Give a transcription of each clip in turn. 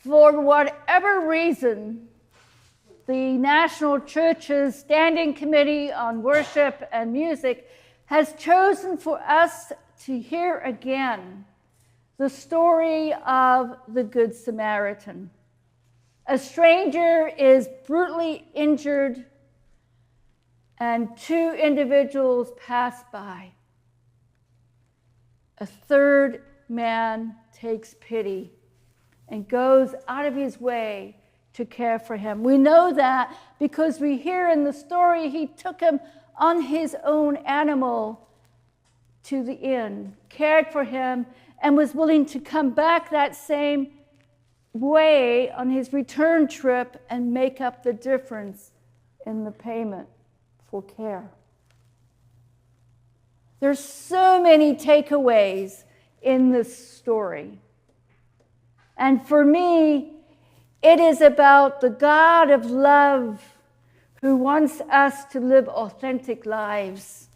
For whatever reason, the National Church's Standing Committee on Worship and Music has chosen for us to hear again the story of the Good Samaritan. A stranger is brutally injured, and two individuals pass by. A third man takes pity and goes out of his way to care for him. We know that because we hear in the story he took him on his own animal to the inn, cared for him, and was willing to come back that same way on his return trip and make up the difference in the payment for care. There's so many takeaways in this story. And for me, it is about the God of love who wants us to live authentic lives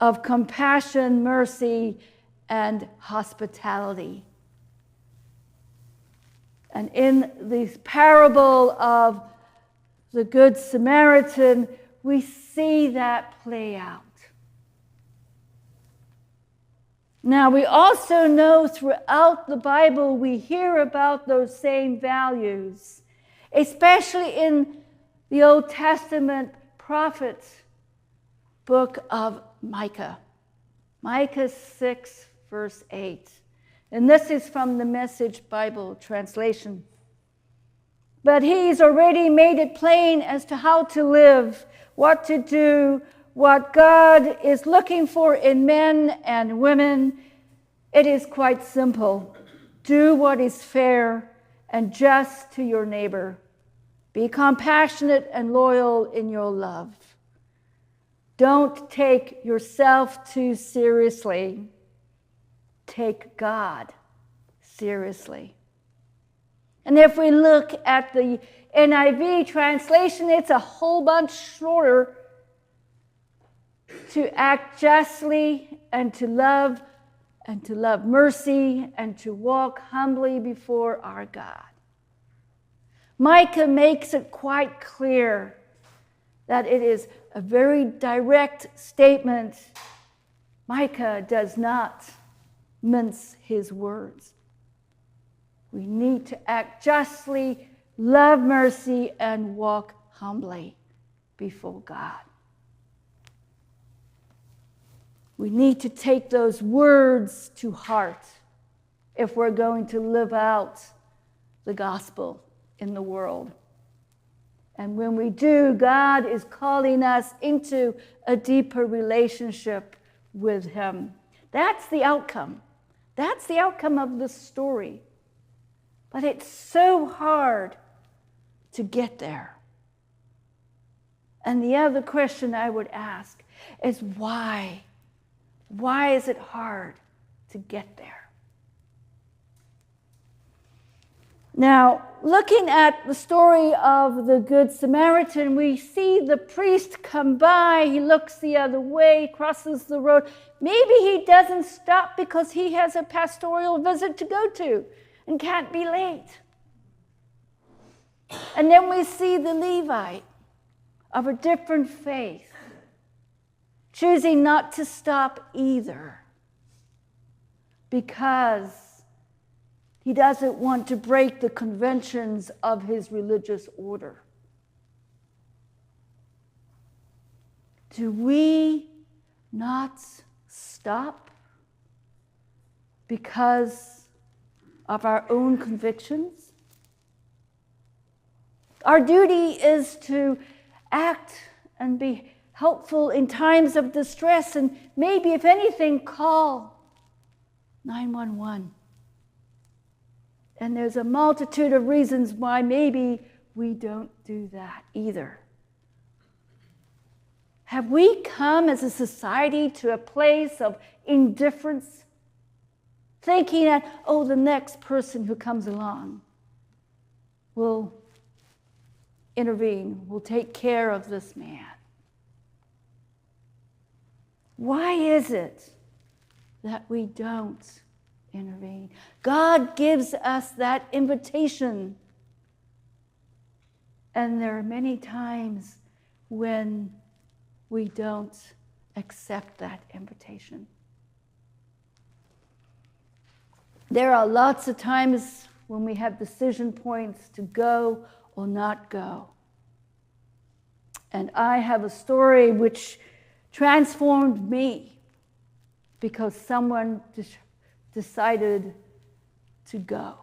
of compassion, mercy, and hospitality. And in the parable of the Good Samaritan, we see that play out. Now, we also know throughout the Bible we hear about those same values, especially in the Old Testament prophet book of Micah. Micah 6, verse 8. And this is from the Message Bible translation. But he's already made it plain as to how to live, what to do, what God is looking for in men and women. It is quite simple. Do what is fair and just to your neighbor. Be compassionate and loyal in your love. Don't take yourself too seriously. Take God seriously. And if we look at the NIV translation, it's a whole bunch shorter. To act justly and to love mercy and to walk humbly before our God. Micah makes it quite clear that it is a very direct statement. Micah does not mince his words. We need to act justly, love mercy, and walk humbly before God. We need to take those words to heart if we're going to live out the gospel in the world. And when we do, God is calling us into a deeper relationship with Him. That's the outcome. That's the outcome of the story. But it's so hard to get there. And the other question I would ask is why? Why is it hard to get there? Now, looking at the story of the Good Samaritan, we see the priest come by. He looks the other way, crosses the road. Maybe he doesn't stop because he has a pastoral visit to go to and can't be late. And then we see the Levite of a different faith, choosing not to stop either because he doesn't want to break the conventions of his religious order. Do we not stop because of our own convictions? Our duty is to act and be helpful in times of distress, and maybe, if anything, call 911. And there's a multitude of reasons why maybe we don't do that either. Have we come as a society to a place of indifference, thinking that, the next person who comes along will intervene, will take care of this man? Why is it that we don't intervene? God gives us that invitation. And there are many times when we don't accept that invitation. There are lots of times when we have decision points to go or not go. And I have a story which transformed me because someone decided to go.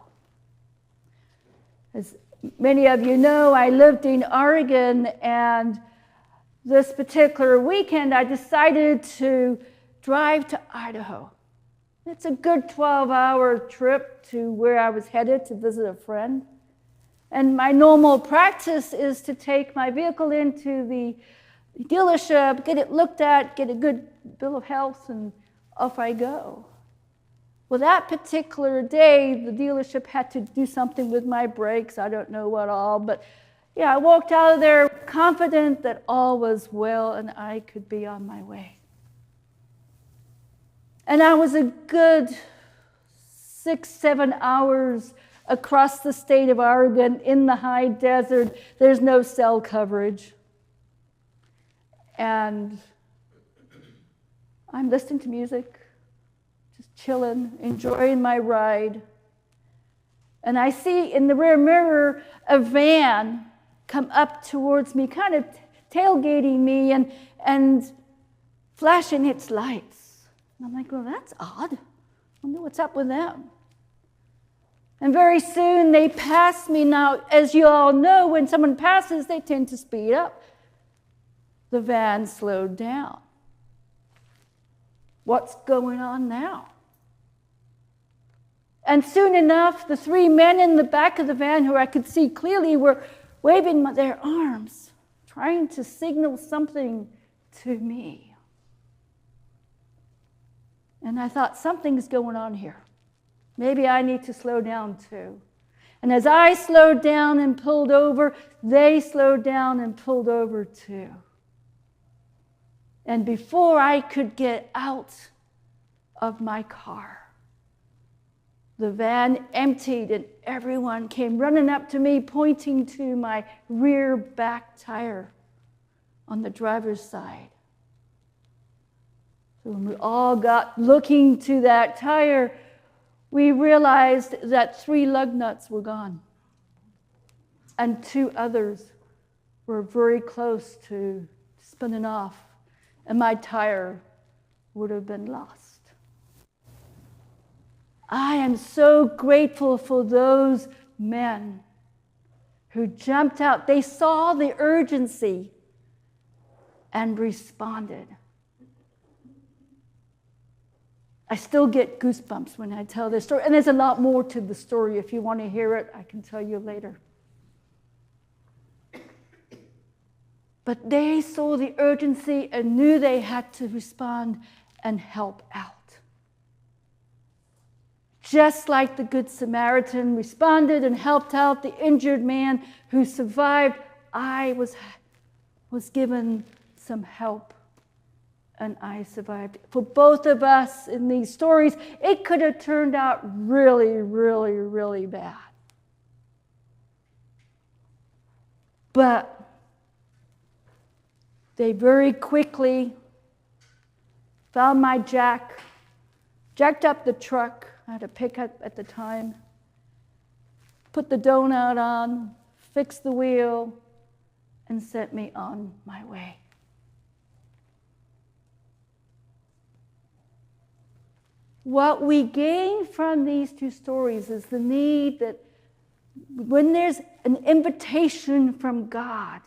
As many of you know, I lived in Oregon, and this particular weekend I decided to drive to Idaho. It's a good 12-hour trip to where I was headed to visit a friend. And my normal practice is to take my vehicle into the dealership, get it looked at, get a good bill of health, and off I go. Well, that particular day, the dealership had to do something with my brakes. I don't know what all, but yeah, I walked out of there confident that all was well and I could be on my way. And I was a good 6-7 hours across the state of Oregon in the high desert. There's no cell coverage. And I'm listening to music, just chilling, enjoying my ride. And I see in the rear mirror a van come up towards me, kind of tailgating me and flashing its lights. And I'm like, well, that's odd. I wonder what's up with them. And very soon they pass me. Now, as you all know, when someone passes, they tend to speed up. The van slowed down. What's going on now? And soon enough, the 3 men in the back of the van, who I could see clearly, were waving their arms, trying to signal something to me. And I thought, something's going on here. Maybe I need to slow down too. And as I slowed down and pulled over, they slowed down and pulled over too. And before I could get out of my car, the van emptied and everyone came running up to me, pointing to my rear back tire on the driver's side. So when we all got looking to that tire, we realized that 3 lug nuts were gone. And 2 others were very close to spinning off, and my tire would have been lost. I am so grateful for those men who jumped out. They saw the urgency and responded. I still get goosebumps when I tell this story. And there's a lot more to the story. If you want to hear it, I can tell you later. But they saw the urgency and knew they had to respond and help out. Just like the Good Samaritan responded and helped out the injured man who survived, I was given some help. And I survived. For both of us in these stories, it could have turned out really, really, really bad. But they very quickly found my jacked up the truck. I had a pickup at the time. Put the donut on, fixed the wheel, and sent me on my way. What we gain from these 2 stories is the need that when there's an invitation from God,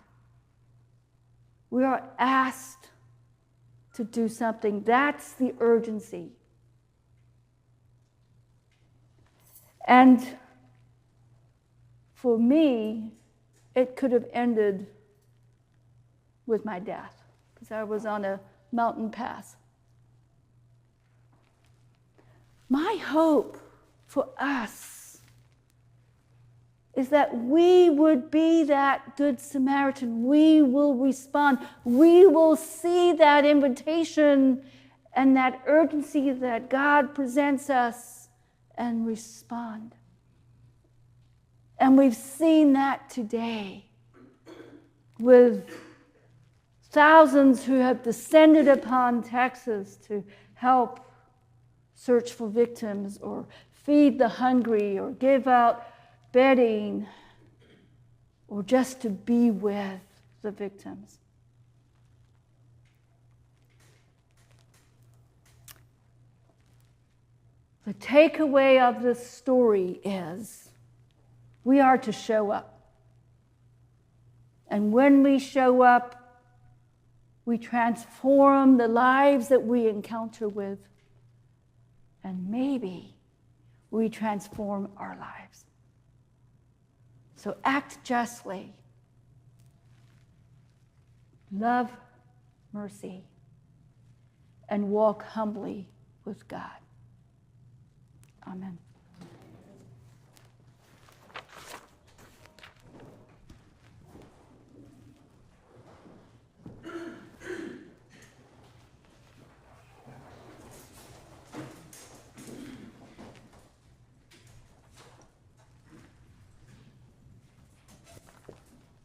we are asked to do something. That's the urgency. And for me, it could have ended with my death because I was on a mountain pass. My hope for us is that we would be that Good Samaritan. We will respond. We will see that invitation and that urgency that God presents us and respond. And we've seen that today with thousands who have descended upon Texas to help search for victims or feed the hungry or give out bedding or just to be with the victims. The takeaway of this story is we are to show up. And when we show up, we transform the lives that we encounter with. And maybe we transform our lives. So act justly. Love mercy. And walk humbly with God. Amen.